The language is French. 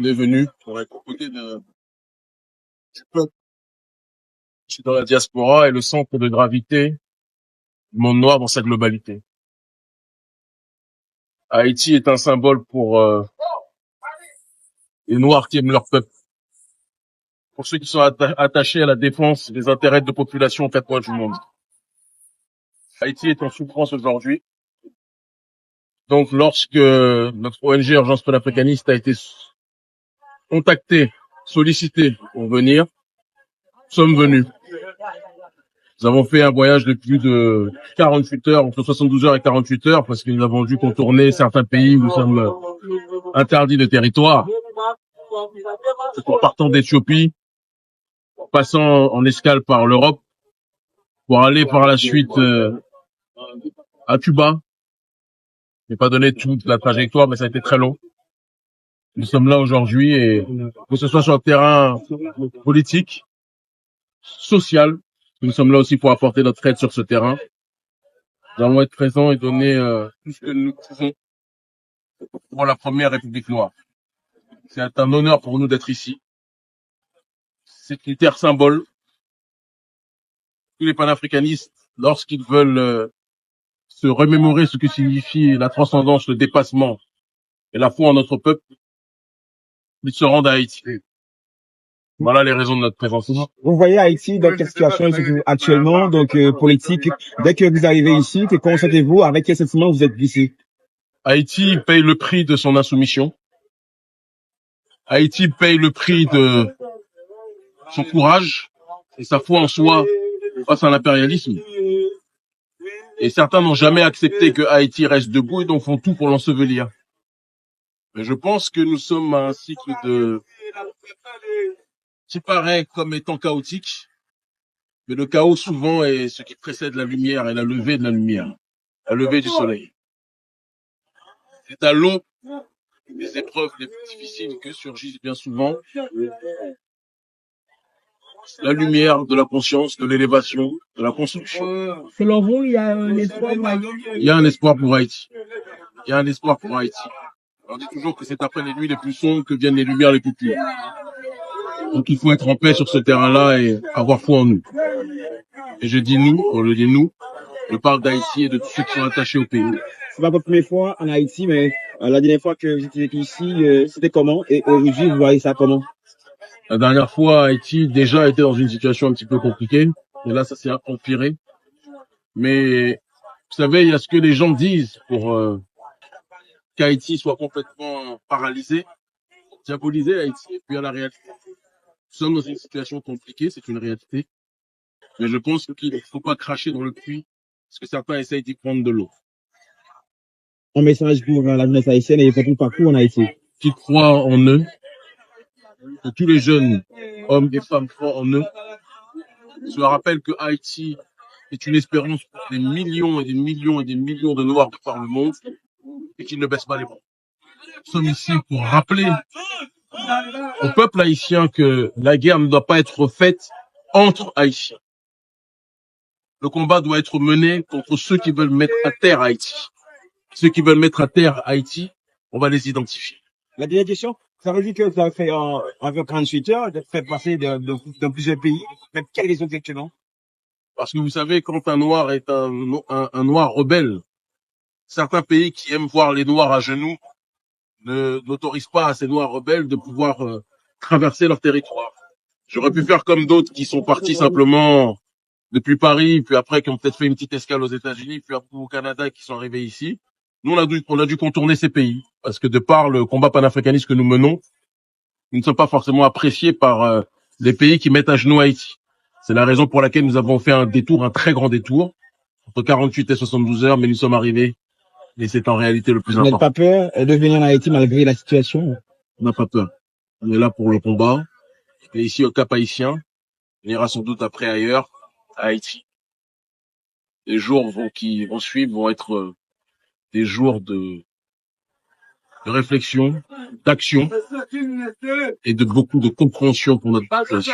On est venu pour être aux côtés du peuple qui est dans la diaspora et le centre de gravité du monde noir dans sa globalité. Haïti est un symbole pour les Noirs qui aiment leur peuple, pour ceux qui sont attachés à la défense des intérêts de populations aux quatre coins du monde. Haïti est en souffrance aujourd'hui. Donc, lorsque notre ONG Urgence panafricaniste a été contactée, sollicitée pour venir, nous sommes venus. Nous avons fait un voyage de plus de 48 heures, entre 72 heures et 48 heures, parce que nous avons dû contourner certains pays où nous sommes interdits de territoire. En partant d'Éthiopie, en passant en escale par l'Europe, pour aller par la suite à Cuba. Je n'ai pas donné toute la trajectoire, mais ça a été très long. Nous sommes là aujourd'hui et que ce soit sur le terrain politique, social, nous sommes là aussi pour apporter notre aide sur ce terrain. Nous allons être présents et donner tout ce que nous pouvons pour la première République noire. C'est un honneur pour nous d'être ici. C'est une terre symbole. Tous les panafricanistes, lorsqu'ils veulent se remémorer ce que signifie la transcendance, le dépassement et la foi en notre peuple, ils se rendent à Haïti. Voilà les raisons de notre présence ici. Vous voyez Haïti dans quelle situation actuellement, donc politique. Dès que vous arrivez ici, que constatez-vous, avec quel sentiment vous êtes ici? Haïti paye le prix de son insoumission. Haïti paye le prix de son courage et sa foi en soi face à l'impérialisme. Et certains n'ont jamais accepté que Haïti reste debout et donc font tout pour l'ensevelir. Mais je pense que nous sommes à un cycle qui paraît comme étant chaotique, mais le chaos souvent est ce qui précède la lumière et la levée de la lumière, la levée du soleil. C'est à l'aube des épreuves les plus difficiles que surgissent bien souvent la lumière de la conscience, de l'élévation, de la construction. Selon vous, il y a un espoir pour Haïti? Il y a un espoir pour Haïti. Il y a un espoir pour Haïti. On dit toujours que c'est après les nuits les plus sombres que viennent les lumières les plus pures. Donc il faut être en paix sur ce terrain-là et avoir foi en nous. Et je dis nous, on le dit nous, je parle d'Haïti et de tous ceux qui sont attachés au pays. C'est pas votre première fois en Haïti, mais la dernière fois que vous étiez ici, c'était comment? Et aujourd'hui, vous voyez ça comment? La dernière fois, Haïti déjà était dans une situation un petit peu compliquée. Et là, ça s'est empiré. Mais vous savez, il y a ce que les gens disent pour qu'Haïti soit complètement paralysé, diaboliser Haïti. Et puis à la réalité, nous sommes dans une situation compliquée, c'est une réalité. Mais je pense qu'il ne faut pas cracher dans le puits, parce que certains essayent d'y prendre de l'eau. Un message pour la jeunesse haïtienne et pour partout en Haïti. Qui croient en eux, que tous les jeunes hommes et femmes croient en eux. Je leur rappelle que Haïti est une espérance pour des millions et des millions et des millions de Noirs de par le monde et qu'ils ne baissent pas les bras. Nous sommes ici pour rappeler au peuple haïtien que la guerre ne doit pas être faite entre Haïtiens. Le combat doit être mené contre ceux qui veulent mettre à terre Haïti. Ceux qui veulent mettre à terre Haïti, on va les identifier. La dernière question, ça veut dire que vous avez fait environ 48 heures, de faire passer dans plusieurs pays, même quelle raison exactement? Parce que vous savez, quand un noir est un noir rebelle, certains pays qui aiment voir les noirs à genoux n'autorisent pas à ces noirs rebelles de pouvoir traverser leur territoire. J'aurais pu faire comme d'autres qui sont partis simplement depuis Paris, puis après qui ont peut-être fait une petite escale aux États-Unis, puis après au Canada, qui sont arrivés ici. Nous, on a dû contourner ces pays, parce que de par le combat panafricaniste que nous menons, nous ne sommes pas forcément appréciés par les pays qui mettent à genoux Haïti. C'est la raison pour laquelle nous avons fait un détour, un très grand détour, entre 48 et 72 heures, mais nous sommes arrivés, et c'est en réalité le plus important. Vous n'avez pas peur de venir en Haïti malgré la situation? On n'a pas peur. On est là pour le combat. Et ici, au Cap Haïtien, on ira sans doute après ailleurs, à Haïti. Les jours qui vont suivre vont être des jours de réflexion, d'action et de beaucoup de compréhension pour notre population.